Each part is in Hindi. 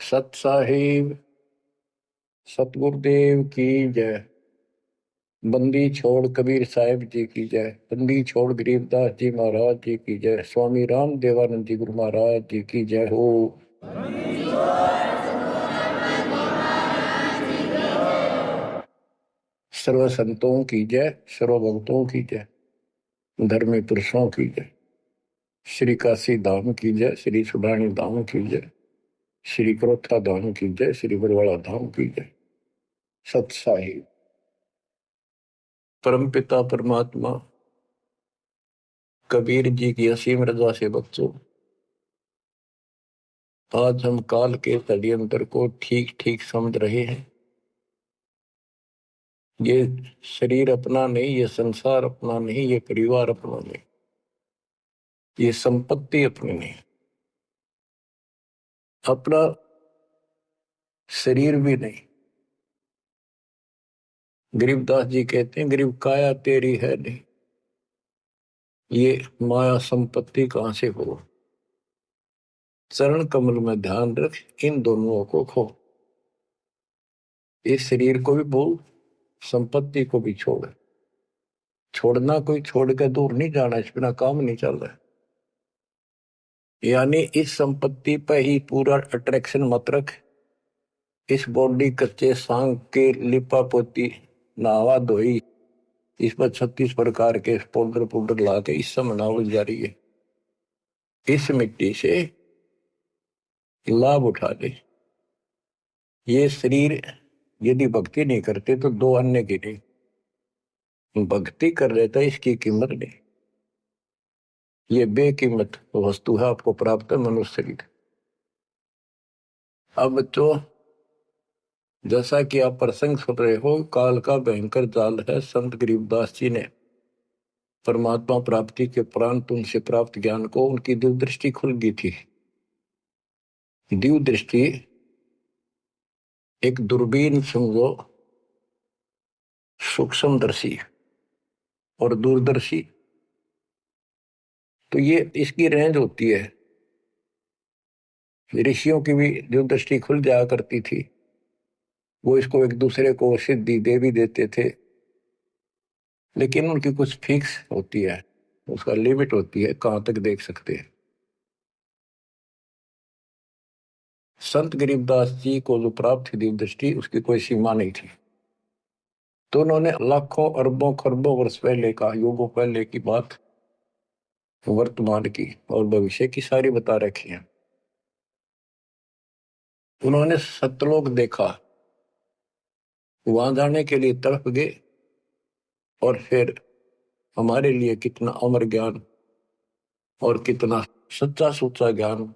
सत साहिब सतगुरुदेव की जय। बंदी छोड़ कबीर साहिब जी की जय। बंदी छोड़ गरीबदास जी महाराज जी की जय। स्वामी राम देवानंद जी गुरु महाराज जी की जय हो। सर्व संतों की जय, सर्व भक्तों की जय, धर्मी पुरुषों की जय। श्री काशी धाम की जय, श्री सुडानी धाम की जय, श्री क्रोथा धाम की जय, श्री बरवाड़ा धाम की जय। सत साहिब परम पिता परमात्मा कबीर जी की असीम रजा से बच्चों, आज हम काल के षड्यंत्र को ठीक ठीक समझ रहे हैं। ये शरीर अपना नहीं, ये संसार अपना नहीं, ये परिवार अपना नहीं, ये संपत्ति अपनी नहीं, अपना शरीर भी नहीं। गरीबदास जी कहते हैं गरीब काया तेरी है नहीं, ये माया संपत्ति कहां से हो। चरण कमल में ध्यान रख, इन दोनों को खो। इस शरीर को भी भूल, संपत्ति को भी छोड़। छोड़ना कोई छोड़ के दूर नहीं जाना, इस बिना काम नहीं चल रहा। यानी इस संपत्ति पे ही पूरा अट्रैक्शन मत रख। इस बॉडी कच्चे सांग के लिपा पोती नहावा धोई, इस पर 36 प्रकार के पाउडर पाउडर ला के इस समय नावल जा रही है। इस मिट्टी से लाभ उठा ले। ये शरीर यदि भक्ति नहीं करते तो दो अन्य की नहीं, भक्ति कर लेता इसकी कीमत नहीं। ये बेकीमत वस्तु है, आपको प्राप्त है मनुष्य शरीर। अब तो जैसा कि आप प्रसंग सुन रहे हो, काल का भयंकर जाल है। संत गरीबदास जी ने परमात्मा प्राप्ति के उपरांत उनसे प्राप्त ज्ञान को उनकी दिव्य दृष्टि खुल गई थी। दिव्य दृष्टि एक दूरबीन समझो, सूक्ष्मदर्शी और दूरदर्शी, तो ये इसकी रेंज होती है। ऋषियों की भी दिव्य दृष्टि खुल जाया करती थी, वो इसको एक दूसरे को सिद्धि दे भी देते थे, लेकिन उनकी कुछ फिक्स होती है, उसका लिमिट होती है कहां तक देख सकते हैं। संत गरीबदास जी को जो प्राप्त थी दिव्य दृष्टि, उसकी कोई सीमा नहीं थी। तो उन्होंने लाखों अरबों खरबों वर्ष पहले का, युगों पहले की बात वर्तमान की और भविष्य की सारी बता रखी है। उन्होंने सतलोक देखा, वहां जाने के लिए तड़प गए, और फिर हमारे लिए कितना अमर ज्ञान और कितना सच्चा सुच्चा ज्ञान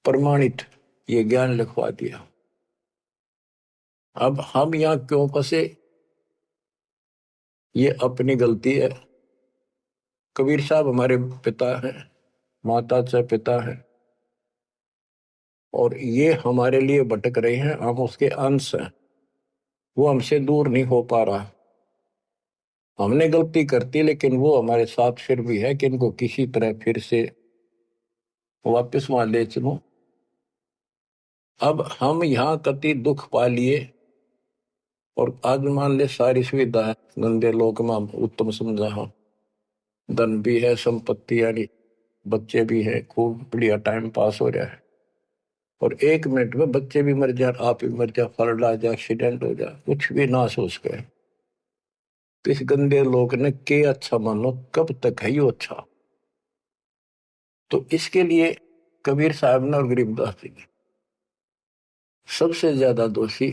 प्रमाणित ये ज्ञान लिखवा दिया। अब हम यहां क्यों फंसे, ये अपनी गलती है। कबीर साहब हमारे पिता हैं, माता से पिता हैं, और ये हमारे लिए भटक रहे हैं, हम उसके अंश हैं। वो हमसे दूर नहीं हो पा रहा। हमने गलती करती, लेकिन वो हमारे साथ फिर भी है कि इनको किसी तरह फिर से वापस वहां ले चलो। अब हम यहाँ कति दुख पा लिए, और आज मान ले सारी सुविधा है, गंदे लोक में उत्तम समझा हो, धन भी है, संपत्ति यानी बच्चे भी है, खूब बढ़िया टाइम पास हो रहा है, और 1 मिनट में बच्चे भी मर जाए, आप भी मर जाए, फ्लड आ जाए, एक्सीडेंट हो जाए, कुछ भी ना सोच के। तो इस गंदे लोग ने के अच्छा मानो, कब तक है यो अच्छा। तो इसके लिए कबीर साहब ने और गरीबदास जी ने सबसे ज्यादा दोषी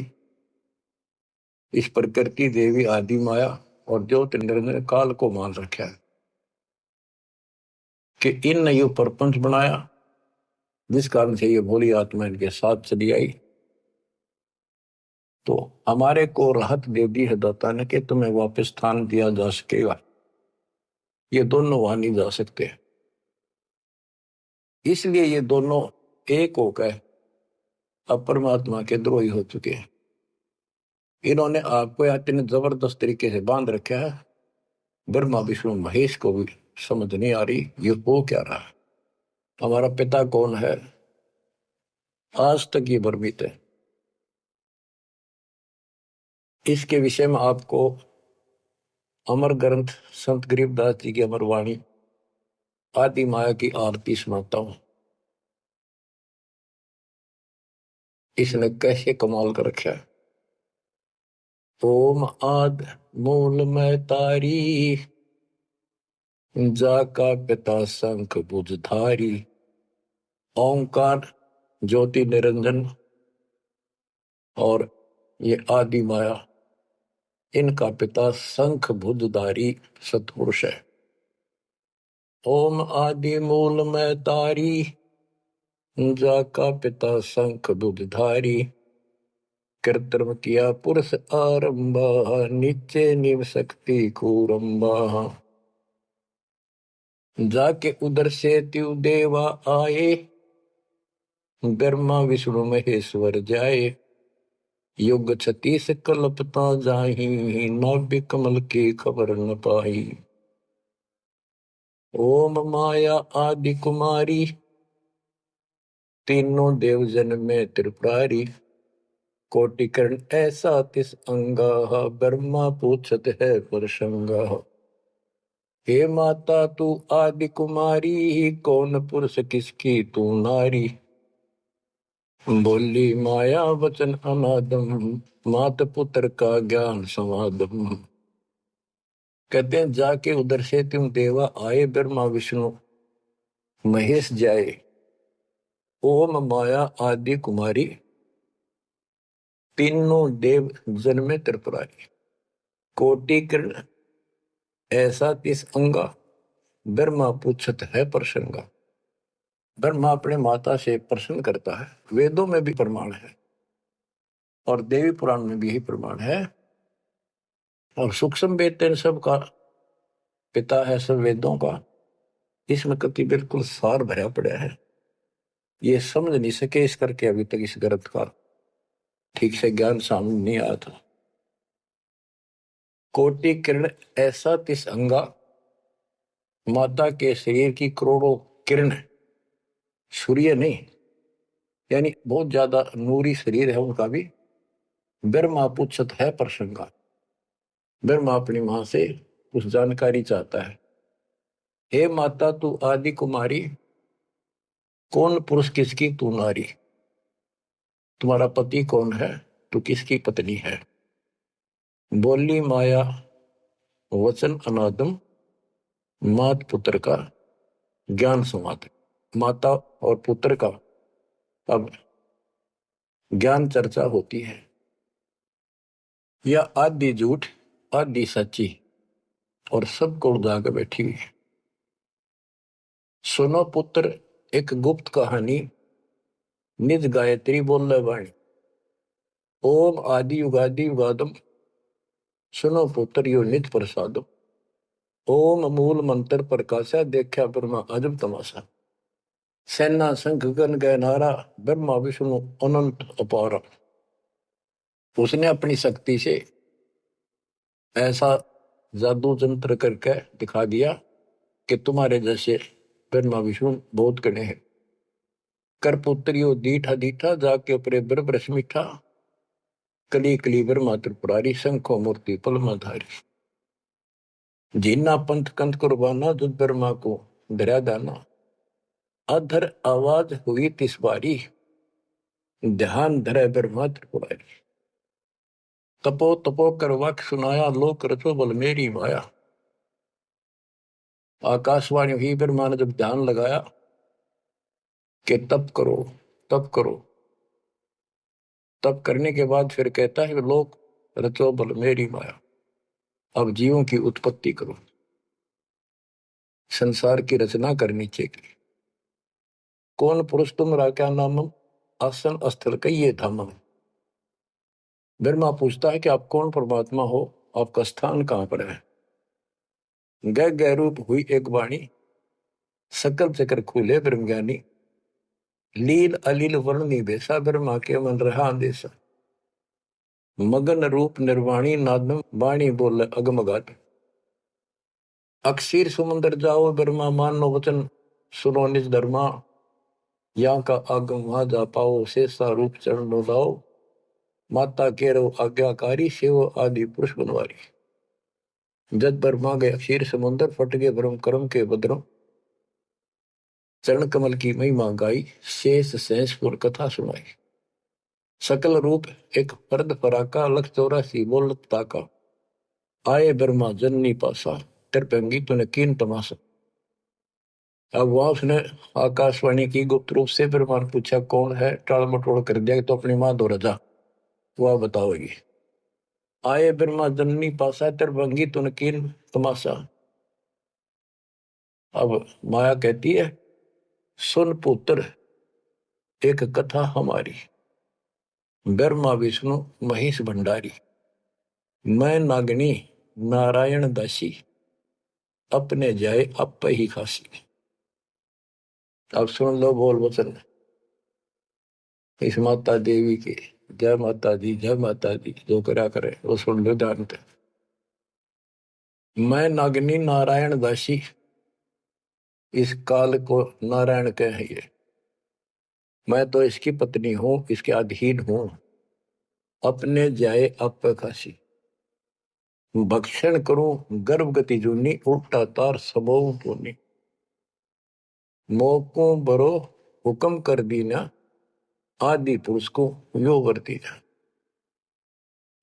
इस प्रकृति देवी आदि माया और ज्योतिर्मय ने काल को मान रखा है कि इन ने यो प्रपंच बनाया, जिस कारण से ये भोली आत्मा इनके साथ चली आई। तो हमारे को राहत दे दी है दाता ने कि तुम्हें वापस स्थान दिया जा सकेगा। ये दोनों वहां नहीं जा सकते, इसलिए ये दोनों एक होकर अब परमात्मा के द्रोही हो चुके हैं। इन्होंने आपको इतने जबरदस्त तरीके से बांध रखा है, ब्रह्मा विष्णु महेश को भी समझ नहीं आ रही ये हो क्या रहा है। हमारा पिता कौन है, आज तक ये भ्रमित है। इसके विषय में आपको अमर ग्रंथ संत गरीबदास जी की अमर वाणी आदि माया की आरती सुनाता हूं। इसने कैसे कमाल कर रखा है। ओम आद मूल में तारी, जाका पिता शंख भुजधारी। ओंकार ज्योति निरंजन और ये आदि माया, इनका पिता शंख भुजधारी सतपुरुष है। ओम आदि मूल में तारी, जाका पिता शंख भुजधारी। कृत्रिम किया पुरुष आरंभा, नीचे निव शक्ति कूरंबा। जाके उधर से त्यु देवा आए, ब्रह्मा विष्णु महेश्वर जाए। युग 36 कल्पता जाही, नाभि कमल की खबर न पाई। ओम माया आदि कुमारी, तीनों देव जन में त्रिपुरारी। कोटिकर्ण ऐसा तिस अंगा, ब्रह्मा पूछत है प्रसंगा। हे माता तू आदि कुमारी, कौन पुरुष किसकी तू नारी। बोली माया वचन अनादम, मात पुत्र का ज्ञान समादम। कहते हैं जाके उधर से तुम देवा आए, ब्रह्मा विष्णु महेश जाए। ओम माया आदि कुमारी, तीनों देव जन्मे त्रिपुरारी। कोटि किरण ऐसा तिस अंगा, ब्रह्मा पूछत है प्रसंगा। ब्रह्मा अपने माता से प्रश्न करता है। वेदों में भी प्रमाण है और देवी पुराण में भी यही प्रमाण है। और सूक्ष्म वेद तेन सब का पिता है, सब वेदों का। इसमें कति बिल्कुल सार भरा पड़ा है। ये समझ नहीं सके इस करके अभी तक इस ग्रंथ का ठीक से ज्ञान सामने नहीं आया था। कोटि किरण ऐसा तिस अंगा, माता के शरीर की करोड़ों किरण, सूर्य नहीं, यानी बहुत ज्यादा नूरी शरीर है उनका भी। ब्रह्मा पूछत है प्रसंगा। ब्रह्मा अपनी मां से उस जानकारी चाहता है। हे माता तू आदि कुमारी, कौन पुरुष किसकी तू नारी। तुम्हारा पति कौन है, तू किसकी पत्नी है। बोली माया वचन अनादम, मात पुत्र का ज्ञान संवाद। माता और पुत्र का अब ज्ञान चर्चा होती है। यह आदि झूठ आदि सच्ची और सबको उड़ा के बैठी हुई है। सुनो पुत्र एक गुप्त कहानी, निज गायत्री बोल वाणी। ओम आदि युगादि युगादम, सुनो पुत्र यो निज प्रसादम। ओम मूल मंत्र प्रकाशा, देखा ब्रह्मा अजब तमाशा। सेना संख गण गय नारा, ब्रह्मा विष्णु अनंत अपारा। उसने अपनी शक्ति से ऐसा जादू जंत्र करके दिखा दिया कि तुम्हारे जैसे ब्रह्मा विष्णु बहुत गणे हैं। कर पुत्रियो दीठा दीठा, जाके अपने ब्रह्म मीठा। कली कली ब्रह्मा त्रिपुरारी, शंखो मूर्ति पलमाधारी। जीना पंथ कंथ कुर्बाना, जुद ब्रह्मा को धरा दाना। अधर आवाज हुई तिस बारी, ध्यान धरे ब्रह्मा त्रिपुरारी। तपो तपो कर वाक्य सुनाया, लोक रचो बल मेरी माया। आकाशवाणी हुई, ब्रह्मा ने जब ध्यान लगाया कि तप करो तप करो। तप करने के बाद फिर कहता है लोक रचो बल मेरी माया। अब जीवों की उत्पत्ति करो, संसार की रचना करनी चाहिए। कौन पुरुष तुम क्या नामम, आसन स्थल कहिए धामम। ब्रह्मा पूछता है कि आप कौन परमात्मा हो, आपका स्थान कहां पर है। गह गह रूप हुई एक वाणी, सकल चक्र खुले ब्रह्म ज्ञानी। लील अलील वर्णी बेसा, ब्रह्मा के मन रहा अंदेशा। मगन रूप निर्वाणी, नादम वाणी बोल अगमगाट। अक्षीर समुद्र जाओ ब्रह्मा, मानो वचन सुनो निज धर्मा। यहाँ का आगम वहां जा पाओ, शेषा रूप चरण लाओ, माता केरो आज्ञाकारी, शिव आदि पुरुष बनवारी। जद पर मांगे क्षीर समुद्र, फट गए ब्रह्म कर्म के बद्रों, चरण कमल की महिमा गाई, शेष सहसपुर कथा सुनाई। सकल रूप एक फर्द फराका, लख 84 बोलत ताका, आए ब्रह्मा जननी पासा, तिरपंगी तूने कीन तमाशा। अब वहां उसने आकाशवाणी की गुप्त रूप से, ब्रह्मा ने पूछा कौन है, टाल मटोल कर दिया तो अपनी मां दो रजा, वह बताओगी। आए ब्रह्मा जननी पासा, तिरपंगी तूने कीन तमाशा। अब माया कहती है सुन पुत्र एक कथा हमारी, ब्रह्मा विष्णु महेश भंडारी, मैं नागनी नारायण दासी, अपने जाए अप ही खासी। अब सुन लो बोल वचन इस माता देवी के। जय माता दी, जय माता दी, जो करा करे वो सुन लो ध्यान से। मैं नागनी नारायण दासी, इस काल को नारायण कहे ये, मैं तो इसकी पत्नी हूं, इसके अधीन हूं, अपने जाए अप खासी, भक्षण करूं गर्भ गति जूनी, उल्टा तार सबो पुनी, मोको बरो हुक्म कर दीना, आदि पुरुष को यो वर्ती।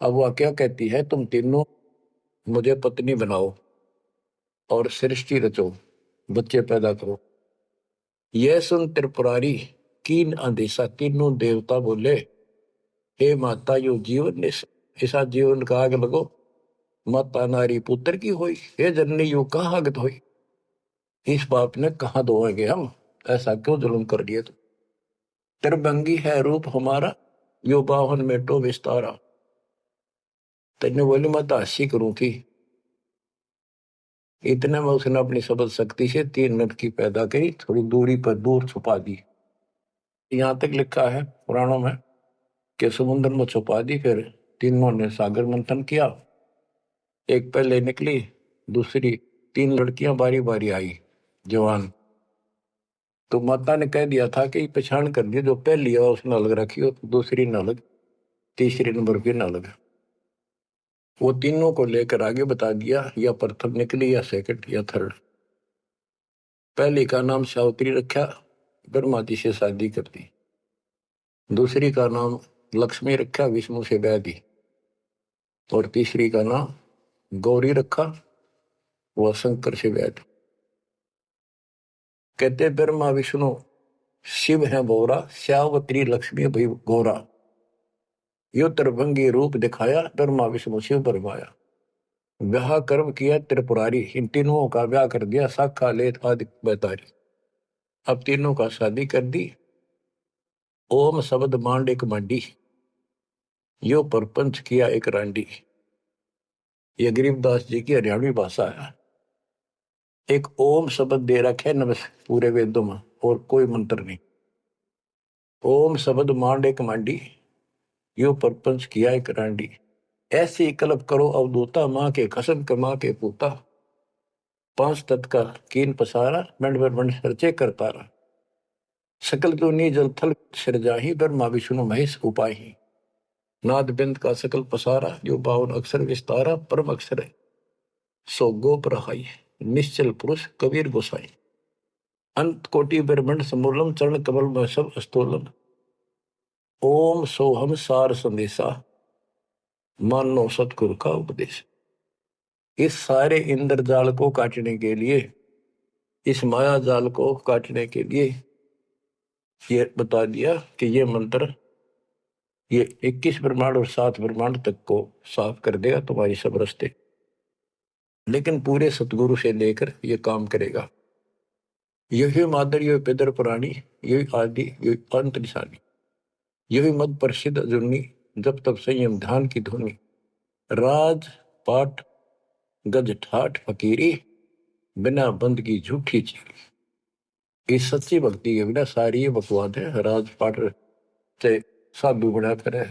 अब वह क्या कहती है, तुम तीनों मुझे पत्नी बनाओ और सृष्टि रचो, बच्चे पैदा करो। यह सुन त्रिपुरारी कीन आदेशा, तीनों देवता बोले हे माता यो जीवन ऐसा जीवन का आग लगो, माता नारी पुत्र की होई, हे जननी यो कहाँ आगत होई, इस बाप ने कहा धोएंगे हम, ऐसा क्यों जुल्म कर दिए तुम। त्रिभंगी है रूप हमारा, यो बाहन में टो विस्तारा। तेने बोली मैं तो हंसी करूं थी, इतने में उसने अपनी सबल शक्ति से 3 नट की पैदा करी, थोड़ी दूरी पर दूर छुपा दी। यहां तक लिखा है पुराणों में कि समुद्र में छुपा दी, फिर तीनों ने सागर मंथन किया, एक पहले निकली, दूसरी 3 लड़कियां बारी बारी आई जवान, तो माता ने कह दिया था कि पहचान कर दिया, जो पहली है उसने अलग रखी हो, दूसरी न अलग, तीसरी नंबर की न अलग। वो तीनों को लेकर आगे बता दिया, या प्रथम निकली या सेकंड या थर्ड। पहली का नाम सावित्री रखा, ब्रह्मा जी से शादी कर दी। दूसरी का नाम लक्ष्मी रखा, विष्णु से ब्याह दी। और तीसरी का नाम गौरी रखा, वह शंकर से ब्याह दी। कहते ब्रह्मा विष्णु शिव है बोरा, सावित्री लक्ष्मी भई गौरा, यो त्रिभंगी रूप दिखाया, ब्रह्मा विष्णु शिव बरमाया। ब्याह कर्म किया त्रिपुरारी, इन तीनों का ब्याह कर दिया, साखा लेत आदि बैतारी। अब तीनों का शादी कर दी। ओम शब्द मांड एक मांडी, यो परपंच किया एक रांडी। ये गरीबदास जी की हरियाणवी भाषा है। एक ओम शब्द दे रखे नमस पूरे वेदों में, और कोई मंत्र नहीं। ओम शब्द मांड एक मांडी, यो परपंच किया एक रांडी। ऐसी कल्प करो अवधूता, माँ के कसम कमा के पूता, 5 तत्व का कीन पसारा, मंड मंड सर्चे कर तारा। सकल दुनी जल थल सिरजाही, ब्रह्मा विष्णु महेश उपाही। नाद बिंद का सकल पसारा, जो 52 अक्षर विस्तारा, परम अक्षर है सो गोप रहाई, निश्चल पुरुष कबीर गोसाई। अंत कोटि ब्रह्मंड समूलम, चरण कमल में सब अस्तोलम। ओम सोहम सार संदेशा, मानो सतगुरु का उपदेश। इस सारे इंद्रजाल को काटने के लिए, इस माया जाल को काटने के लिए ये बता दिया कि ये मंत्र ये 21 ब्रह्मांड और 7 ब्रह्मांड तक को साफ कर देगा तुम्हारी सब रास्ते, लेकिन पूरे सतगुरु से लेकर ये काम करेगा। यही मादर, यही पितर पुराणी, यही आदि, यही अंत निशानी, यही मद प्रसिद्ध जुन्नी, जब तब संयम ध्यान की धुनी। राज पाठ गज ठाठ फकीरी, बिना बंद की झूठी चीरी। इस सच्ची भक्ति के बिना सारी ये बकवाद है। राज पाठ से साधु बना करे,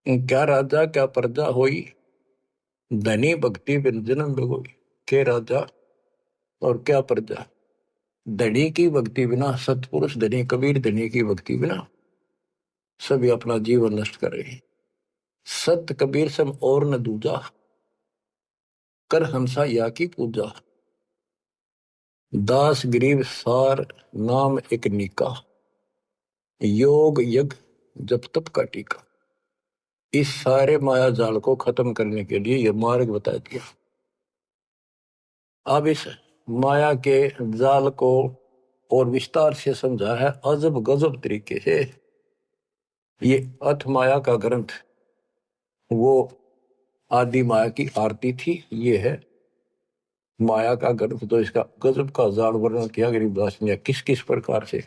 क्या राजा क्या प्रजा होई, धनी भक्ति बिन जन्म होई। के राजा और क्या प्रजा, धनी की भक्ति बिना, सतपुरुष धनी कबीर धनी की भक्ति बिना सभी अपना जीवन नष्ट कर रहे हैं। सत कबीर सम और न दूजा, कर हंसा या की पूजा। दास गरीब सार नाम एक नीका, योग यज्ञ जप तप का टीका। इस सारे माया जाल को खत्म करने के लिए यह मार्ग बता दिया। अब इस माया के जाल को और विस्तार से समझा है अजब गजब तरीके से। ये अथ माया का ग्रंथ वो आदि माया की आरती थी, ये है माया का ग्रंथ। तो इसका गजब का जाल वर्णन किया गरीबदास ने, किस किस प्रकार से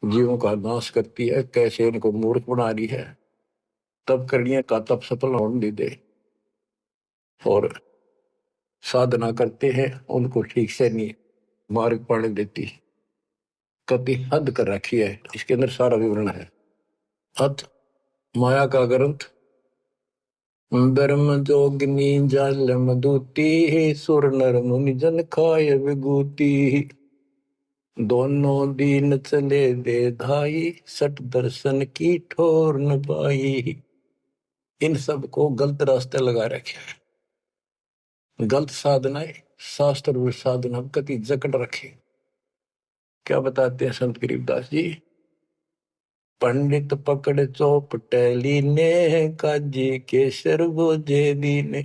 जीवों का नाश करती है, कैसे इनको मूर्ख बना रही है, तब करने का तब सफल होने दे, और साधना करते हैं उनको ठीक से नहीं मार्ग पाने देती, कति हद कर रखी है। इसके अंदर सारा विवरण है। अत माया का ग्रंथ ब्रह्म जोगिनी जल मधुती, सुर नर मुनि जन खाय विभूति। दोनों दीन चले दे धाई, सट दर्शन की ठोर न पाई। इन सब को गलत रास्ते लगा रखे हैं, गलत साधनाएं, शास्त्र साधना कति जकड़ रखे। क्या बताते हैं संत गरीबदास जी? पंडित पकड़ चौपटेली ने, काजी केसर बोझे दीने।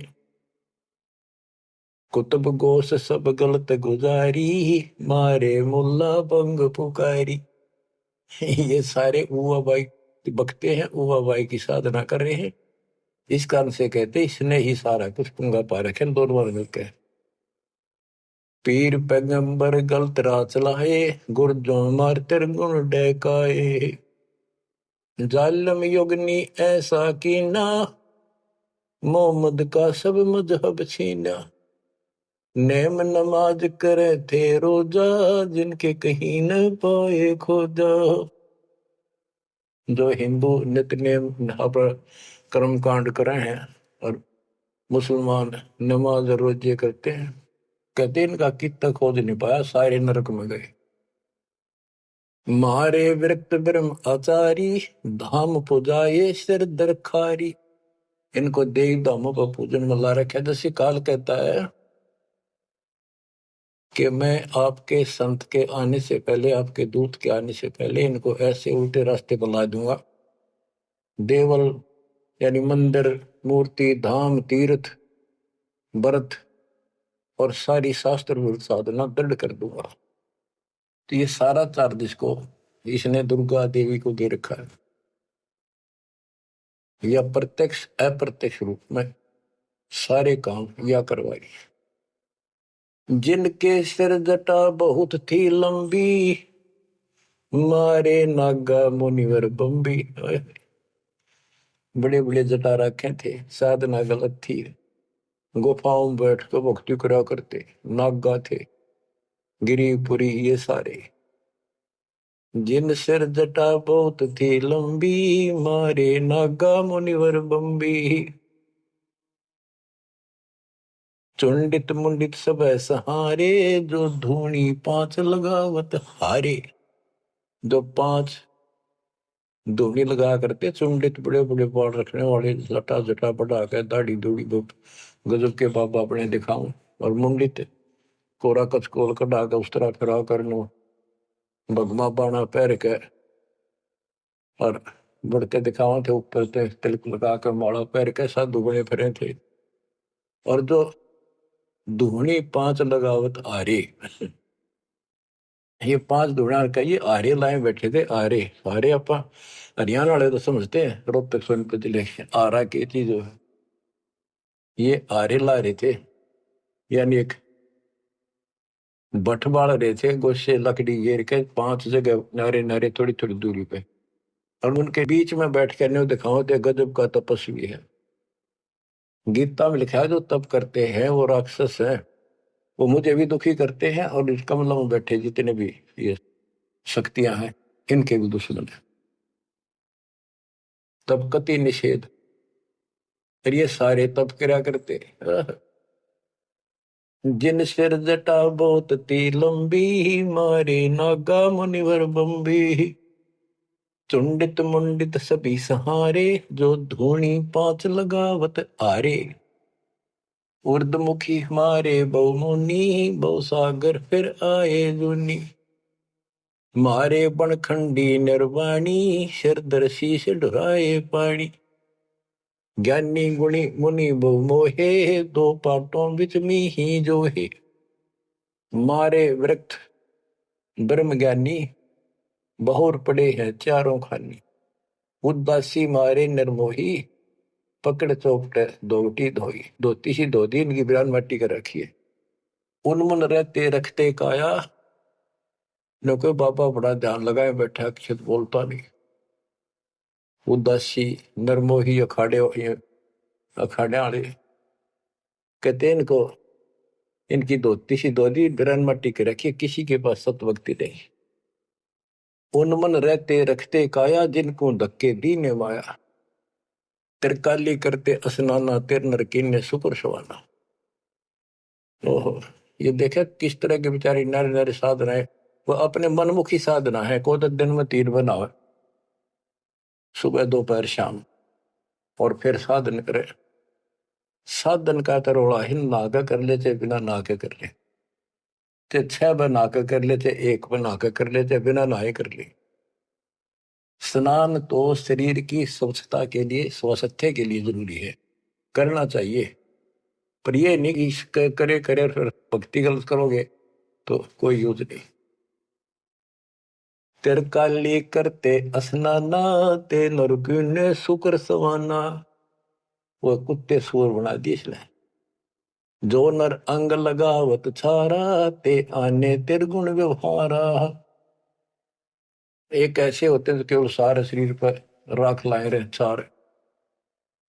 कुतुब गोस सब गलत गुजारी, मारे मुल्ला बंग पुकारी। ये सारे उवा बाई बकते हैं, उवा बाई की साधना कर रहे हैं। इस कारण से कहते इसने ही सारा कुछ पुंगा पा रखे दोनों मिलकर। पीर पैगंबर गलत राह चलाए, गुरजों मार तेर गुण डहकाए। जालम युगनी ऐसा कीना, मोहम्मद का सब मजहब छीना। नेम नमाज करे थे रोजा, जिनके कहीं न पाए खोजा। जो हिंदू नित्य नेम पर कर्म कांड कर रहे हैं और मुसलमान नमाज रोजे करते हैं, कहते इनका कितना खोज नहीं पाया, सारे नरक में गए। मारे विरक्त ब्रह्म आचारी, धाम पुजाए सिर दरखारी। इनको देव धामों पर पूजन में ला रखा। जैसे काल कहता है कि मैं आपके संत के आने से पहले, आपके दूत के आने से पहले इनको ऐसे उल्टे रास्ते पर ला दूंगा। देवल यानी मंदिर, मूर्ति, धाम, तीर्थ, व्रत और सारी शास्त्र साधना दृढ़ कर दूंगा। तो ये सारा चार्ज इसको इसने दुर्गा देवी को दे रखा है, या प्रत्यक्ष अप्रत्यक्ष रूप में सारे काम या करवाई। जिनके सिर जटा बहुत थी लंबी, मारे नागा मुनिवर बम्बी। बड़े बड़े जटा रखे थे, साधना गलत थी, गुफाओं में बैठ कर भक्ति करा करते, नागा थे, गिरिपुरी ये सारे। जिन सिर जटा बहुत थी लंबी, मारे नागा मुनिवर बम्बी। चुंडित मुंडित सब सहारे, जो धूनी पांच लगावत हारे। जो पांच धूनी लगा करते, चुंडित बड़े बड़े बाल रखने वाले, लटा जटा बढ़ा के दाढ़ी दूढ़ी गजब के बाबा अपने दिखाऊं, और मुंडित कोरा कचकोल कटा के उस तरह फिरा कर भगमा बाणा पैर के और बढ़ते दिखावा थे, ऊपर से तिलक लगा कर माला पैर के साधु बने फिरे थे। और जो धूनी पांच लगावत आरे, ये पांच धूणा का ये आरे लाए बैठे थे। आरे आरे आप हरियाणा वाले तो समझते हैं, रोहतक सोनपत जिले आरा की चीज है। ये आरे ला रहे थे, यानी एक बठ बाल रहे थे, गोशे लकड़ी घेर के पांच जगह नारे नारे थोड़ी थोड़ी दूरी पे, और उनके बीच में बैठ कर न्यू दिखाओ थे गजब का तपस्वी है। गीता में लिखा है जो तप करते हैं वो राक्षस है, वो मुझे भी दुखी करते हैं, और इस कमलों में बैठे जितने भी ये शक्तियां हैं इनके भी दुश्मन है। तब कति निषेध, और ये सारे तप करा करते। जिन सिर जटा बहुत ती लंबी, मारे नागा मुनिवर बम्बी। चुंडित मुंडित सभी सहारे, जो धूनी पांच लगावत आरे। उर्दमुखी हमारे बहुमुनि, बहु सागर फिर आए जुनी। मारे बनखंडी निर्वाणी, सिरदर शीश ढुराए पानी। ज्ञानी गुणी मुनि बहु मोहे, दो पाटों बिच मी ही जो है। मारे वृक्ष ब्रह्म ज्ञानी, बहुर पड़े हैं चारों खानी। उदासी मारे निर्मोही, पकड़ चौपटे दोटी धोई। धोती सी धो दी, इनकी बिरान मट्टी कर रखी है। उनमुन रहते रखते काया, न कोई बाबा बड़ा ध्यान लगाए बैठा, अक्षत बोलता नहीं। उदासी निर्मोही अखाड़े वाले कहते इनको, इनकी धोती सी धो दी, बिरान मट्टी कर रखी है, किसी के पास सतभक्ति नहीं। उनमन रहते रखते काया, जिनको धक्के दीने माया। तिरकाली करते स्नाना, तिर नरकीन ने सुपर सवाना। ओहो, ये देखा किस तरह के बेचारी नारे नारे साधना है। वो अपने मनमुखी साधना है। को तो दिन में 3 बनावे, सुबह दोपहर शाम, और फिर साधन करे। साधन का तरोड़ा हिन नागा कर ले, चाहे बिना नाके कर ले, चाहे 6 बना के कर ले, चाहे 1 बना के कर ले, चाहे बिना नहाए कर ले। स्नान तो शरीर की स्वच्छता के लिए, स्वास्थ्य के लिए जरूरी है, करना चाहिए। पर ये नहीं कि करे करे फिर भक्ति गलत करोगे तो कोई यूज नहीं। तिरकाली करते स्नाना, ते नरकुन ने शुक्र सवाना। वो कुत्ते सूर बना दिए इसने। जो नर अंग लगावत छारा, ते आने तिरगुण व्यवहारा। एक ऐसे होते हैं जो केवल सारे शरीर पर राख लाए रहे छार,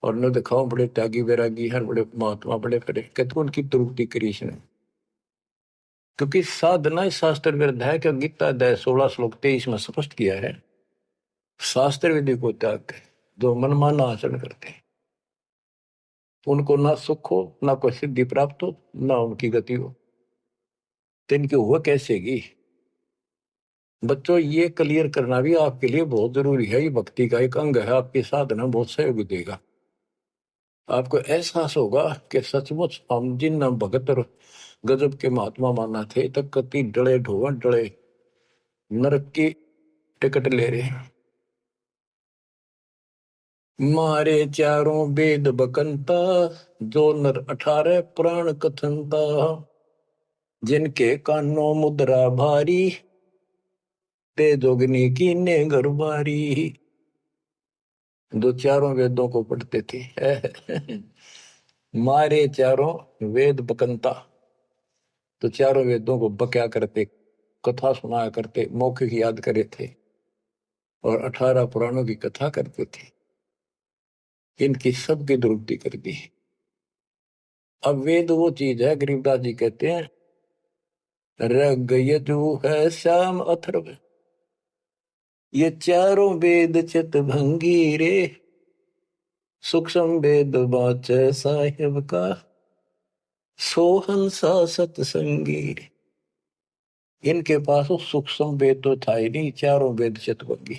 और न दिखाओ बड़े त्यागी वैरागी हैं, बड़े महात्मा, बड़े करे, कहते उनकी त्रुटि करी इसने। क्योंकि साधना शास्त्र विरुद्ध है कि गीता अध्याय 16 श्लोक 23 में स्पष्ट किया है, शास्त्र विधि को त्याग कर जो मनमाना आचरण करते हैं, उनको ना सुख हो, ना कोई सिद्धि प्राप्त हो, ना उनकी गति हो। तो इनकी हुआ कैसेगी? बच्चों, ये क्लियर करना भी आपके लिए बहुत जरूरी है। ये भक्ति का एक अंग है, आपकी साधना बहुत सहयोग देगा। आपको एहसास होगा कि सचमुच हम जिन भगत और गजब के महात्मा माना थे, तक कति डले ढोवन डले नरक की टिकट ले रहे हैं। मारे चारों वेद बकंता, जो नर 18 पुराण कथनता। जिनके कानों मुद्रा भारी, ते जोगनी की ने गरबारी। जो चारों वेदों को पढ़ते थे। मारे चारों वेद बकंता, तो चारों वेदों को बक्या करते, कथा सुनाया करते, मौखिक याद करे थे, और 18 पुराणों की कथा करते थे। इनकी सबकी दुरुक्ति कर दी। अब वेद वो चीज है, गरीबदास जी कहते हैं, रग यजु है श्याम अथर्व, ये चारों वेद चित भंगी रे। सूक्ष्म वेद बाच साहिब का, सोहंसा सतसंगी रे। इनके पास वो सूक्ष्म वेद तो था ही नहीं, चारों वेद चित भंगी।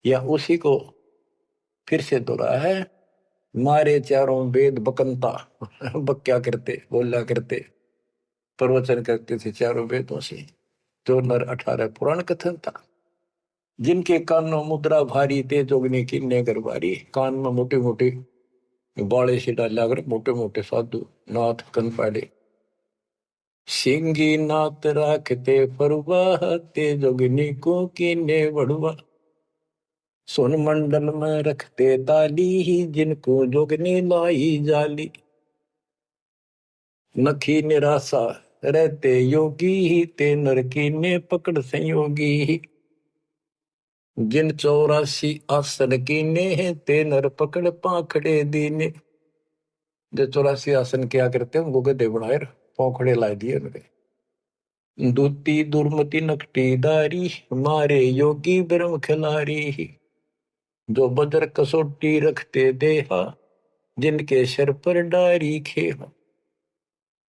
या उसी को फिर से दोहरा है, मारे चारों वेद बकंता। बक्या करते, बोला करते, प्रवचन करते थे चारों वेदों से, जो नर 18 पुराण कथन था। जिनके कानों मुद्रा भारी, ते जोगनी की ने गरबारी। कान में मोटे मोटे बाले से डाला कर, मोटे मोटे साधु नाथ कन पाड़े। सिंगी नाथ राखते फरुआ, ते जोगनी को कीने बड़ुआ। सोन मंडल में रखते ताली, जिनको जोगनी लाई जाली। नखी निराशा रहते योगी, ते नर की ने पकड़ संयोगी। जिन 84 आसन कीने, ते नर पकड़ पाखड़े दीने। जो 84 आसन क्या करते हैं, उनको गधे बनाए पौखड़े ला दिए उनके। दूती दुर्मति नकटी दारी, मारे योगी ब्रह्म खिलारी। जो बजर कसोटी रखते देहा, जिनके सर पर डारी खेहा।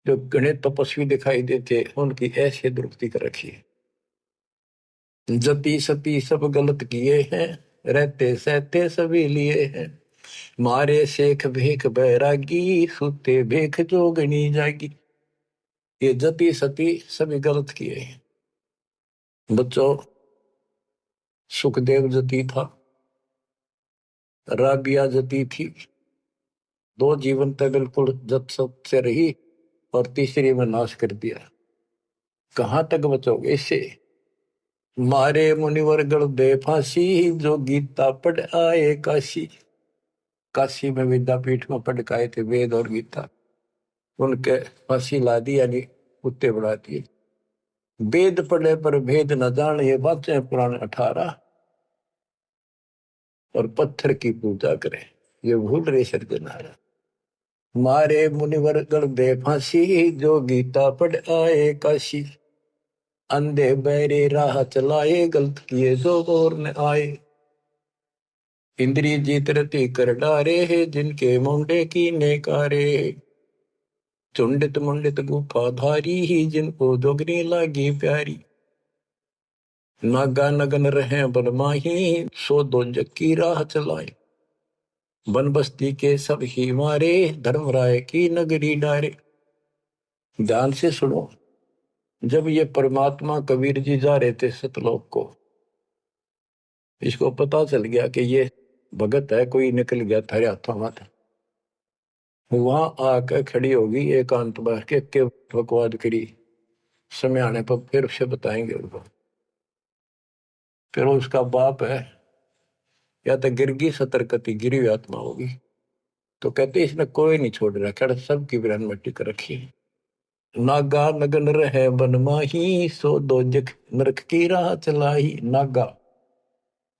जो घने तपस्वी दिखाई देते उनकी ऐसे दुरुक्ति कर रखी है। जति सती सब गलत किए हैं, रहते सहते सभी लिए हैं, मारे शेख भेख बैरागी, सुते भेख जोगनी जागी। ये जति सती सभी गलत किए हैं। बच्चों, सुखदेव जति था, राबिया जति थी, दो जीवन तक बिल्कुल जत सत से रही और तीसरी में नाश कर दिया। कहां तक बचोगे इससे? मारे मुनिवर गढ़ दे फांसी, जो गीता पढ़ आए काशी। काशी में विद्यापीठ में पढ़ के आए थे वेद और गीता, उनके फांसी ला दी, यानी कुत्ते बढ़ा दिए। वेद पढ़े पर भेद न जान, ये बातें पुराण 18, और पत्थर की पूजा करें, ये भूल रहे सृजनहारा। मारे मुनिवर गढ़ दे फांसी, जो गीता पढ़ आए काशी। अंधे बहरे राह चलाए, गलत किए जो और न आए। इंद्री जीत रति कर डारे है, जिनके मुंडे की नेकारे। चुंडित मुंडित गुफा धारी ही, जिनको जोगनी लागी प्यारी। नागा नगन रहे बनमाही, सो दो जग की राह चलाए। बन बस्ती के सब ही मारे, धर्मराय की नगरी डारे। ध्यान से सुनो, जब ये परमात्मा कबीर जी जा रहे थे सतलोक को, इसको पता चल गया कि ये भगत है, कोई निकल गया थारे हाथों में। वहां आकर खड़ी होगी एकांत बैठ के बकवाद करी, समय आने पर फिर से बताएंगे उनको। फिर उसका बाप है, या तो गिरगी सतर्कती गिरी हुई आत्मा होगी, तो कहते इसने कोई नहीं छोड़ रखा, सबकी बिरान मिट्टी कर रखी। नागा नगन रहे बनमाही, सो दो जग नरक की राह चलाई। नागा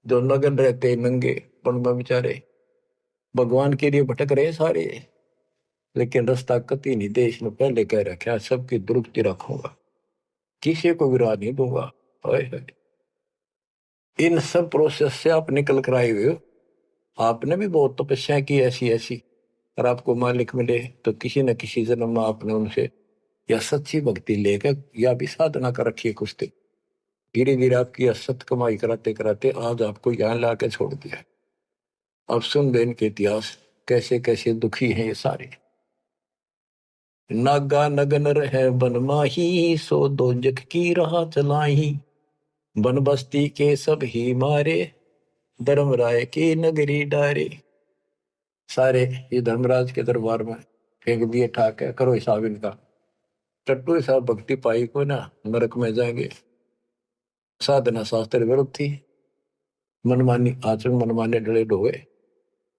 जो नगन रहते नंगे वन में बेचारे, भगवान के लिए भटक रहे सारे, लेकिन रास्ता कति नहीं देश ने पहले कह रखा, सबकी दुरुक्ति रखूंगा, किसी को विराट नहीं दूंगा। इन सब प्रोसेस से आप निकल कर आए हुए हो। आपने भी बहुत तपस्या की ऐसी ऐसी, और आपको मालिक मिले तो किसी न किसी जन्म में आपने उनसे या सच्ची भक्ति लेकर या भी साधना कर रखी है कुछ दिन। धीरे धीरे आपकी असत कमाई कराते कराते आज आपको यहाँ ला के छोड़ दिया। अब सुन दे इनके इतिहास, कैसे कैसे दुखी हैं ये सारे। नागा नगन रहे बनमाही, सो दो जग की राह चलाही। बन बस्ती के सब ही मारे, धर्मराय की नगरी डारे। सारे ये धर्मराज के दरबार में फेंक दिए ठाक, करो हिसाब इनका। टट्टू हिसाब भक्ति पाई को ना नरक में जाएंगे। साधना शास्त्र विरुद्ध थी, मनमानी आचरण मनमाने डले डोए,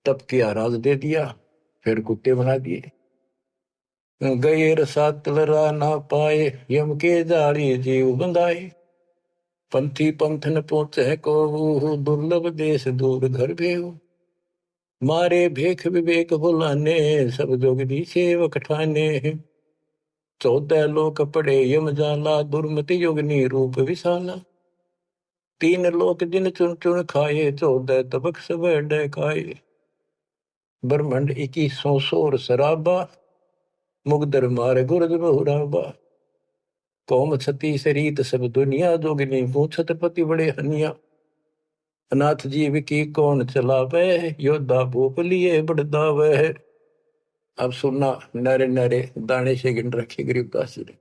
तब किया राज दे दिया, फिर कुत्ते बना दिए। गैर सात लरा ना पाए, यम के जाली जीव बंधाए। पंथी पंथ न पहुंचे को, दुर्लभ देश दूर घर भेऊ। मारे भेख विवेक भुलाने, सब जोगदी सेवक ठाने। 14 लोक पड़े यम जाला, दुर्मति योगनी रूप विशाला। 3 लोक जिन चुन चुन खाए, 14 तबक सब डकाए। ब्रह्मंड 21 सोर शराबा, मुगदर मार गुरद बहुराबा। कौम छती शरीत सब दुनिया, जोगनी छत्रपति बड़े हनिया। अनाथ जीव की कौन चलावे, योद्धा भूप लिए बड़दावे। अब सुनना, नारे नारे दाने से गिन रखे गरीबदास जी ने।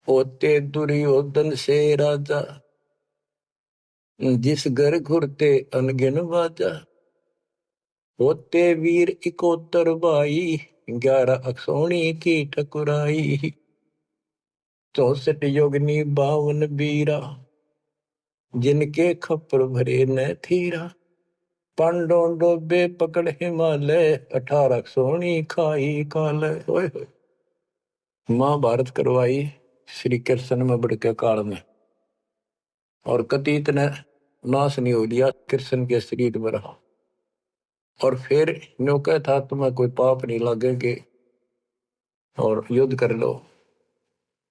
होते दुर्योधन से राजा, जिस घर घुरते अनगिन बाजा। होते वीर 71 भाई, 11 अक्षौणी की ठकुराई। 64 योगनी 52 बीरा, जिनके खप्पर भरे न थीरा। पांडों डोबे पकड़ हिमालय, 18 अक्षौणी खाई काल। महाभारत करवाई श्री कृष्ण में बढ़ के काल में, और कति इतने नाश नहीं हो लिया कृष्ण के शरीर में रहा। और फिर न्यो क्या था, तुम्हें कोई पाप नहीं लगेंगे और युद्ध कर लो।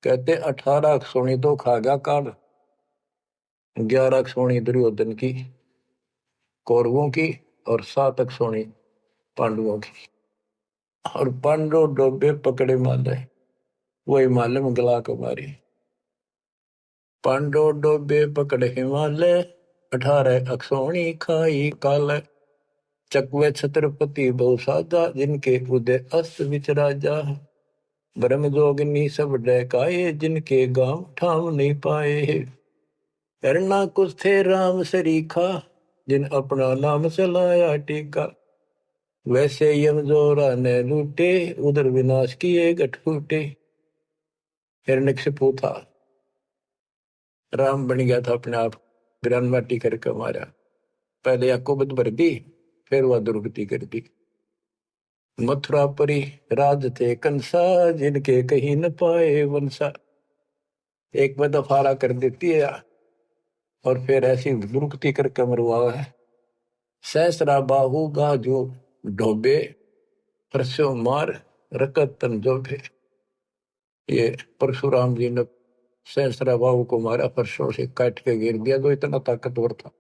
कहते 18 अक्षौणी तो खा गया काल, 11 अक्षौणी दुर्योधन की कौरवों की, और 7 अक्षौणी पांडवों की। और पांडो डोबे पकड़े माले, वो हिमालय में गला कुमारी। पांडो डोबे पकड़े हिमालय, 18 अक्षोणी खाई काल। चकवे छत्रपति बहु साजा, जिनके उदय अस्त विच राजा। ब्रह्म जोगिनी सब डहकाए, जिनके गांव ठाम नहीं पाए। करना कुछ थे राम सरीखा, जिन अपना नाम चलाया टीका। वैसे यम जोरा ने लूटे, उधर विनाश किए गठ फूटे। हिरण्यकशिपु था, राम बन गया था अपने आप, ग्रान माटी करके मारा। पहले याकूबत भर दी, फिर वह दुर्गति कर दी। मथुरापुरी राज थे कंसा, जिनके कहीं न पाए वंशा। एक में दफारा कर देती है और फिर ऐसी दुर्गति करके मरवा है। सहस्रा बाहु गाजो ढोबे, परसों मार रकत तन जोबे। ये परशुराम जी ने सहस्रा बाहु को मारा, परसों से काट के गिर दिया, जो इतना ताकतवर था।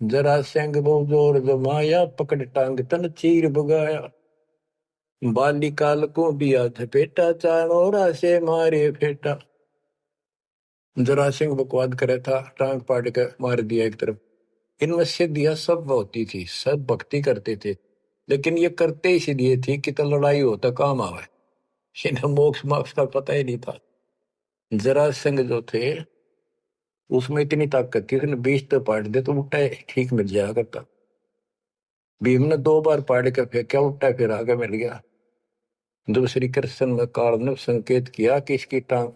जरा सिंह बहु जोर जमाया, पकड़ टांग तन चीर भगाया। बालिकाल को दिया झपेटा, चाणोरा से मारे फेटा। जरा सिंह बकवाद करे था, टांग पाट के मार दिया एक तरफ। इनमें सिद्धियां सब होती थी, सब भक्ति करते थे, लेकिन ये करते इसलिए थी कि तो लड़ाई होता काम आवे। इन्हें मोक्ष मोक्ष का पता ही नहीं था। जरा सिंह जो थे उसमें इतनी ताकत थी, उसने 20 तो पाट दे तो उल्टा ठीक मिल जाया करता। भीम ने 2 बार पाड़ के फेंका, उल्टा फिर आगे मिल गया। जब श्री कृष्ण ने काल ने संकेत किया कि इसकी टांग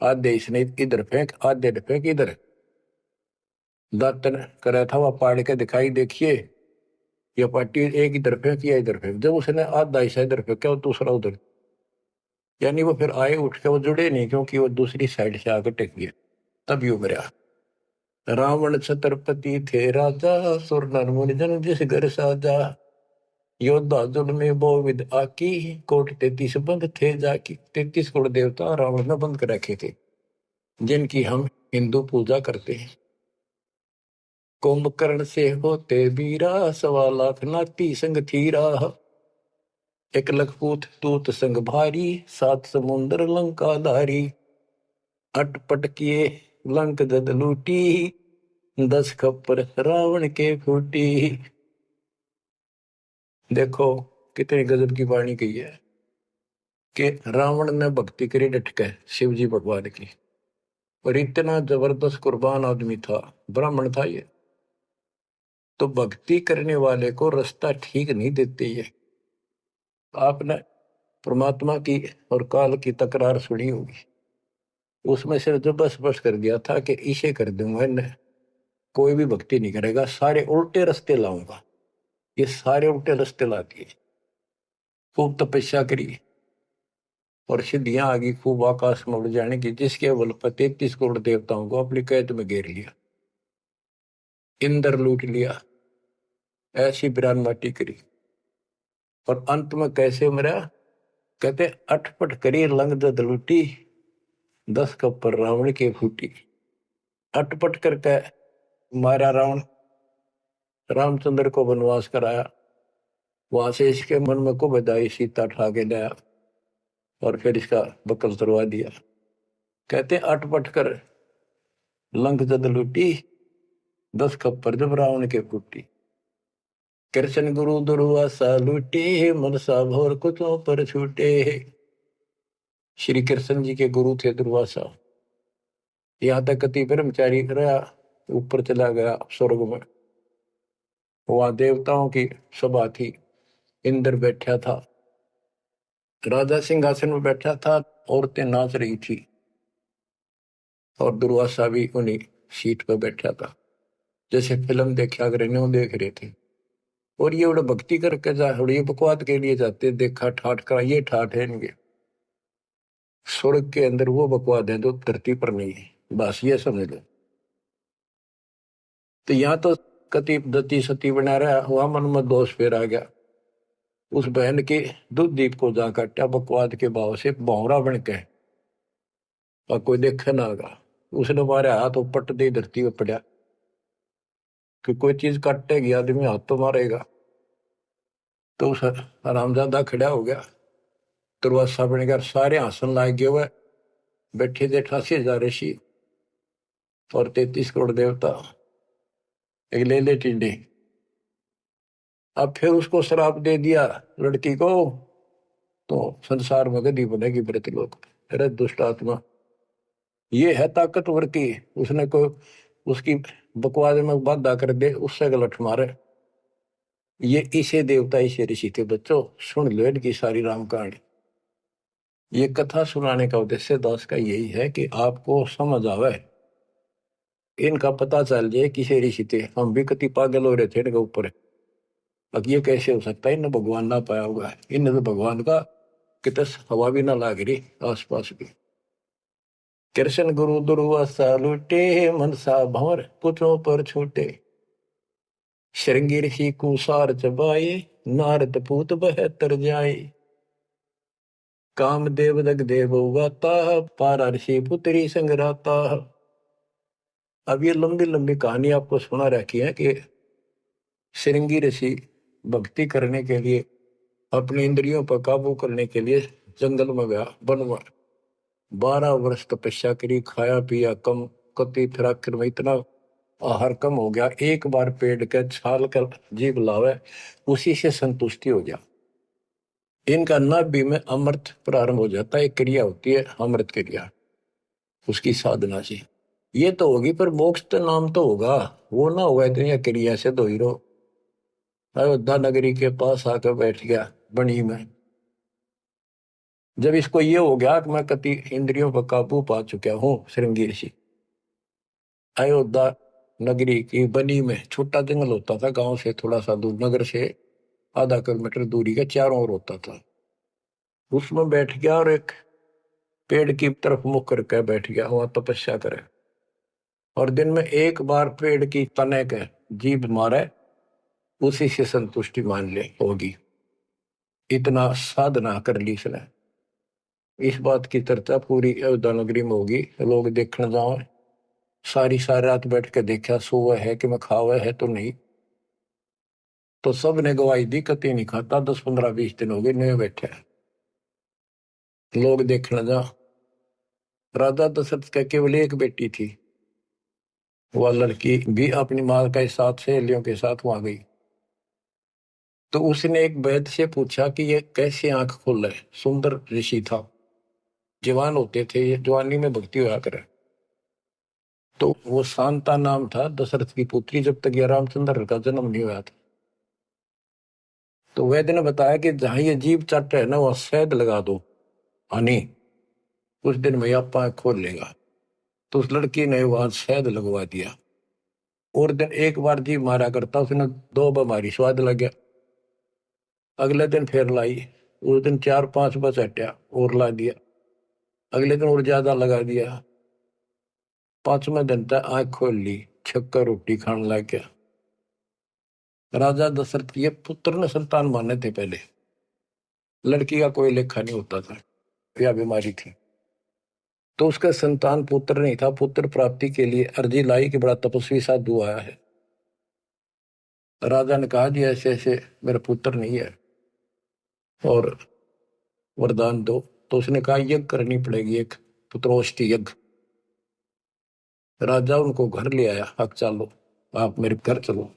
आधे इसने इधर फेंक, आधे फेंक इधर, दातन करा था वह पाड़ के दिखाई, देखिए यह पार्टी एक इधर फेंक या इधर फेंक। जब उसने आधा हिस्सा इधर फेंका और दूसरा उधर, यानी वो फिर आए उठ के, वो जुड़े नहीं क्योंकि वो दूसरी साइड से आकर टेक गया, तब यू मरा। रावण छत्रपति थे राजा, सुर नर मुनि जन जिस घर साजा। योद्धा जुल में बहुविध आकी, कोट 33 बंद थे जाकी। 33 कोट देवता रावण ने बंद कर रखे थे, जिनकी हम हिंदू पूजा करते हैं। कुंभकर्ण से होते बीरा, 1.25 लाख नाती संग थीरा। 1 लखपूत तूत संग भारी, 7 समुंदर लंका धारी। अटपट किए लंक जद लूटी, 10 खप्पर रावण के फूटी। देखो कितनी गजब की वाणी कही है कि रावण ने भक्ति करी डटके शिव जी भगवान की, और इतना जबरदस्त कुर्बान आदमी था, ब्राह्मण था ये। तो भक्ति करने वाले को रास्ता ठीक नहीं देते ये। आपने परमात्मा की और काल की तकरार सुनी होगी, उसमें से जो बस बस कर दिया था कि इसे कर दूंगा इन्हें, कोई भी भक्ति नहीं करेगा, सारे उल्टे रास्ते लाऊंगा। ये सारे उल्टे रास्ते ला दिए। खूब तपस्या करी और सिद्धियां आ गई, खूब आकाश में उड़ जाने की, जिसके बल पर 33 करोड़ देवताओं को अपनी कैद में घेर लिया, इंद्र लूट लिया, ऐसी बिरान माटी करी। और अंत में कैसे मरा? कहते अटपट करी लंग दद लूटी, 10 कप्पर रावण के फूटी। अटपट करके मारा रावण, रामचंद्र को वनवास कराया, वहां से इसके मन में को बधाई, सीता ठा के लाया और फिर इसका बकल उतरवा दिया। कहते अटपट कर लंक जद लूटी, 10 खप्पर जब रावण के फूटी। कृष्ण गुरु दुर्वासा लूटे, मनसा भोर कुचों पर छूटे। श्री कृष्ण जी के गुरु थे दुर्वासा। यहाँ तक कति ब्रह्मचारी रहा, ऊपर चला गया स्वर्ग में, वहां देवताओं की सभा थी, इंद्र बैठा था, राजा सिंहासन में बैठा था, औरतें नाच रही थी और दुर्वासा भी उन्हीं सीट पर बैठा था, जैसे फिल्म देखा कर देख रहे थे। और ये उड़े भक्ति करके जा, ये बकवाद के लिए जाते, देखा ठाठ करा, ये ठाठ है इनके। स्वर्ग के अंदर वो बकवाद है जो धरती पर नहीं है, बस ये समझ लो। तो यहाँ तो कति दती सती बना रहा, वहां मन में दोष फिर आ गया। उस बहन के दूध दीप को जा काटा बकवाद के भाव से, भौरा बन के, और कोई देखे ना आगा। उसने मारे हाथ पट दे धरती पर पड़ा, कि कोई चीज काटेगी आदमी हाथ तो मारेगा। तो उस हरामजादा खड़ा हो गया। दुर्वासा बन गया, सारे आसन लाग गए हुए, बैठे थे 88,000 ऋषि और 33 करोड़ देवता, एक ले ले टिंडे। अब फिर उसको श्राप दे दिया लड़की को, तो संसार में गति बनेगी मृतलोक। अरे दुष्ट आत्मा, ये है ताकतवर की, उसने को उसकी बकवास में बाधा कर दे, उससे गलत मारे। ये इसे देवता इसे ऋषि थे बच्चों, सुन लो इनकी सारी राम कहानी। ये कथा सुनाने का उद्देश्य दास का यही है कि आपको समझ आवे, इनका पता चल जाए किसे ऋषि थे। हम भी कति पागल हो रहे थे इनके ऊपर, अब ये कैसे हो सकता है, इन्हें भगवान ना पाया होगा, इन्हें तो भगवान का कितने हवा भी ना लाग रही आसपास की। कृष्ण गुरु दुर्वासा लूटे, मनसा भंवर पुत्रों पर छूटे। श्रृंगी ऋषि कुसार चबाए, नारद पूत बहत्तर जाए। कामदेव दग देव गाता, पारा ऋषि पुत्री संगराता। अब ये लंबी लंबी कहानी आपको सुना रखी है कि श्रृंगी ऋषि भक्ति करने के लिए, अपनी इंद्रियों पर काबू करने के लिए जंगल में गया, वन में 12 वर्ष तपस्या करी, खाया पिया कम, कति फिर आखिर में इतना आहार कम हो गया, एक बार पेड़ के छाल कर जीभ लावे, उसी से संतुष्टि हो गया। इनका नाभि में अमृत प्रारंभ हो जाता है, एक क्रिया होती है अमृत क्रिया, उसकी साधना से ये तो होगी, पर मोक्ष तो नाम तो होगा, वो ना होगा इतनी क्रिया से दो हीरो। अयोध्या नगरी के पास आकर बैठ गया बनी में। जब इसको ये हो गया कि मैं कति इंद्रियों पर काबू पा चुका हूं, श्रृंगी ऋषि अयोध्या नगरी की बनी में, छोटा जंगल होता था गांव से थोड़ा सा दूर, नगर से आधा किलोमीटर दूरी का, चारों ओर होता था, उसमें बैठ गया और एक पेड़ की तरफ मुख करके बैठ गया, वहां तपस्या करे। और दिन में एक बार पेड़ की तने के जीभ मारे, उसी से संतुष्टि मान ले होगी। इतना साधना कर ली इसने। इस बात की चर्चा पूरी अयोध्या नगरी में होगी, लोग देखने जाओ। सारी रात बैठ के देखा, सोवा है कि मैं खावा है तो नहीं, तो सब ने गवाही दी कति नहीं खाता, 10 15 20 दिन हो गए नहीं बैठे, लोग देखने जा। राजा दशरथ का केवल एक बेटी थी, वह लड़की भी अपनी माँ के साथ सहेलियों के साथ वहां गई। तो उसने एक वैद्य से पूछा कि ये कैसे आंख खोल रहे, सुंदर ऋषि था, जवान होते थे, ये जवानी में भक्ति हुआ करे। तो वो शांता नाम था दशरथ की पुत्री, जब तक ये रामचंद्र का जन्म नहीं हुआ था। तो वैद्य ने बताया कि जहां ये जीभ चट है ना, वहां शहद लगा दो हनी, कुछ दिन में आपा खोल लेगा। तो उस लड़की ने वहां शहद लगवा दिया, और दिन एक बार जीभ मारा करता, उसने 2 बीमारी स्वाद लग गया। अगले दिन फिर लाई, उस दिन 4 5 बस हटिया और ला दिया, अगले दिन और ज्यादा लगा दिया। 5वें दिन तक आंख खोल ली, छक्कर रोटी खाने लग गया। राजा दशरथ ये पुत्र ने संतान माने थे पहले, लड़की का कोई लेखा नहीं होता था, या बीमारी थी। तो उसका संतान पुत्र नहीं था, पुत्र प्राप्ति के लिए अर्जी लाई कि बड़ा तपस्वी साधु आया है। राजा ने कहा जी ऐसे ऐसे मेरा पुत्र नहीं है और वरदान दो। तो उसने कहा यज्ञ करनी पड़ेगी, एक पुत्रोष्टि यज्ञ। राजा उनको घर ले आया, अब चलो आप मेरे घर चलो,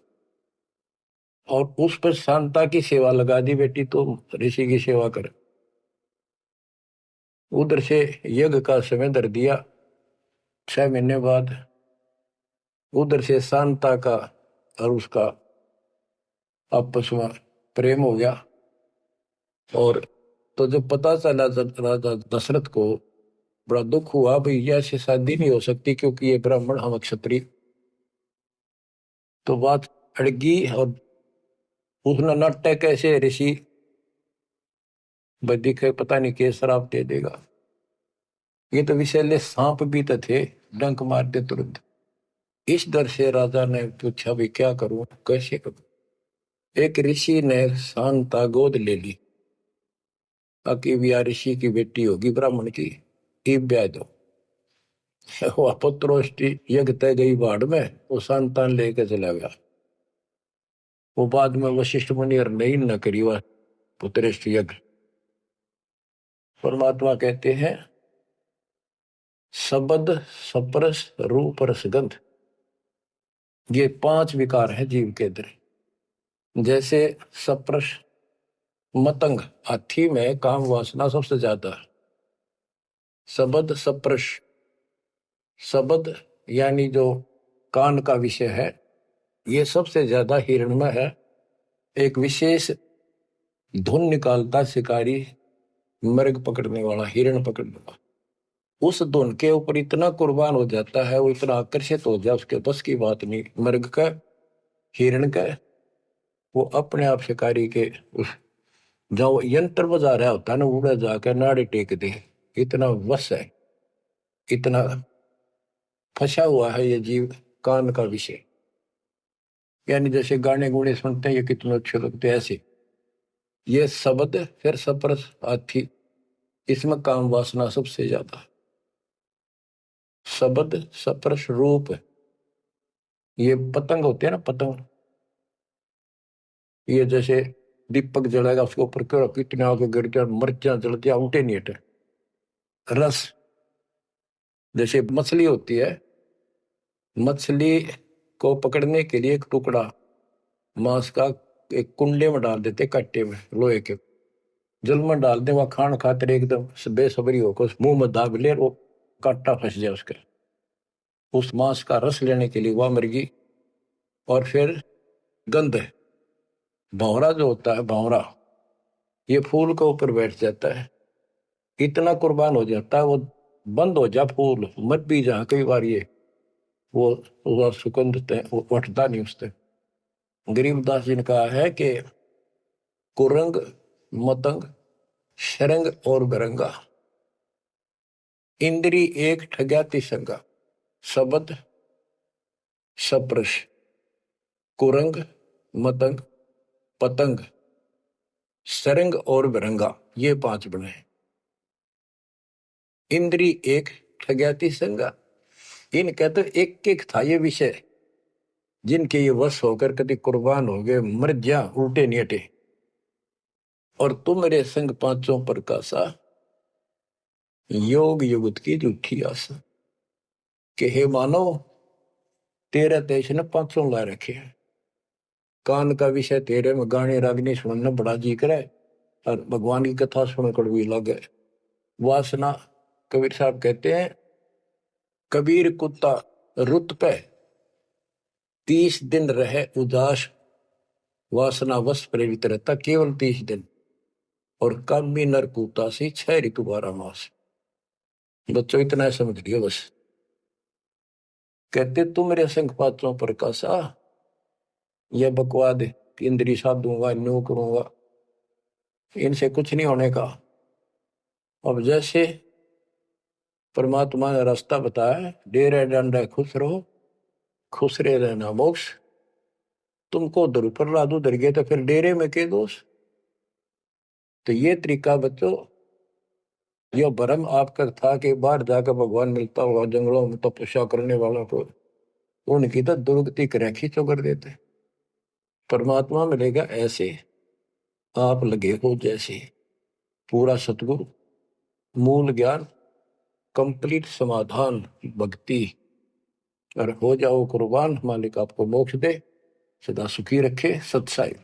और उस पर शांता की सेवा लगा दी, बेटी तो ऋषि की सेवा कर। उधर से यज्ञ का समय धर दिया, 6 महीने बाद उधर से शांता का और उसका आपस में प्रेम हो गया। और तो जब पता चला राजा दशरथ को बड़ा दुख हुआ, भाई ये ऐसी शादी नहीं हो सकती क्योंकि ये ब्राह्मण हम क्षत्रिय। तो बात अड़गी और उसने नाट्य कैसे ऋषि बदिक है, पता नहीं के शराब दे देगा। ये तो विषैले सांप भी तो थे, डंक मार दे तुरंत। इस डर से राजा ने पूछा भी क्या करूं, कैसे करूं। एक ऋषि ने शांता गोद ले ली, अकीविया ऋषि की बेटी होगी ब्राह्मण की, ईब ब्याह दो। वह पुत्रोष्टि यज्ञ तय गई बाढ़ में, वो संतान लेके चला गया। वो बाद में वशिष्ठ मुनि और नहीं न करी, वह पुत्रेष्ठ यज्ञ। परमात्मा कहते हैं शब्द सप्रस रूप रसगंध, ये 5 विकार है जीव के अंदर। जैसे सप्रस मतंग, हाथी में काम वासना सबसे ज्यादा है। शब्द सप्रस, शब्द यानी जो कान का विषय है, ये सबसे ज्यादा हिरण में है। एक विशेष धुन निकालता शिकारी, मृग पकड़ने वाला, हिरण पकड़ने वाला, उस धुन के ऊपर इतना कुर्बान हो जाता है, वो इतना आकर्षित हो जाए, उसके बस की बात नहीं मृग का, हिरण का। वो अपने आप शिकारी के उस जो यंत्र बजा रहा होता है ना, उड़ा जाकर नाड़े टेक दे, इतना वश है, इतना फंसा हुआ है ये जीव कान का विषय। यानी जैसे गाने गुणे सुनते हैं, ये कितने अच्छे लगते हैं, ऐसे ये शब्द फिर सप्रस हाथी, इसमें काम वासना सबसे ज्यादा। शब्द सप्रस रूप, ये पतंग होते हैं ना, पतंग, ये जैसे दीपक जलाएगा, उसके ऊपर क्यों कितने आगे गिरते हैं, मिर्चा जलती है, उठे नहीं हटे। रस, जैसे मछली होती है, मछली को पकड़ने के लिए एक टुकड़ा मांस का एक कुंडे में डाल देते, कट्टे में लोहे के, जल में डाल दे, वह खान खातिर एकदम बेसब्री होकर मुंह में दाब ले, वो कांटा फंस जाए उसके, उस मांस का रस लेने के लिए वह मुर्गी। और फिर गंध, भंवरा जो होता है, भंवरा, ये फूल के ऊपर बैठ जाता है, इतना कुर्बान हो जाता है, वो बंद हो जा फूल मत भी जा, कई बार ये वो सुगंध वो उठता नहीं उससे। गरीबदास जी ने कहा है कि कुरंग मतंग शरंग और गरंगा, इंद्री एक ठग्याति संगा। शब्द सप्रश कुरंग मतंग पतंग सरंग और बिरंगा, ये 5 बने। इंद्री एक ठग्याति संगा, इनका तो एक एक था ये विषय, जिनके ये वश होकर कभी कुर्बान हो गए, मर जा, उल्टे नहीं हटे। और तुम मेरे संग पांचों प्रकाशा, योग युगत की झूठी आशा। कि हे मानो, तेरा देश ने 500 ला रखे हैं, कान का विषय तेरे में गाने रागनी सुनना बड़ा जी करे, और भगवान की कथा सुन कड़वी लगे। वासना, कबीर साहब कहते हैं, कबीर कुत्ता रुत पे 30 दिन रहे उदास, वासना वश प्रेरित रहता केवल 30 दिन, और कामी नर कुत्ता से 6 ऋतु 12 मास। बच्चों इतना समझ लियो बस। कहते तुम मेरे संग पात्रों प्रकाशा, यह बकवाद इंद्री साधूंगा, न्यू करूंगा, इनसे कुछ नहीं होने का। अब जैसे परमात्मा ने रास्ता बताया, डेरे डंडे खुश रहो, खुश रहे रहना मोक्ष। तुमको उधर ऊपर ला दो, उधर गए तो फिर डेरे में के दोष। तो ये तरीका बच्चों, यह भरम आपका था कि बाहर जाकर भगवान मिलता हुआ जंगलों में तपस्या करने वालों को, उनकी तो दुर्गति कर खींचो कर देते। परमात्मा मिलेगा ऐसे, आप लगे हो जैसे, पूरा सतगुरु, मूल ज्ञान, कंप्लीट समाधान, भक्ति, और हो जाओ कुर्बान। मालिक आपको मोक्ष दे, सदा सुखी रखे। सत्साई।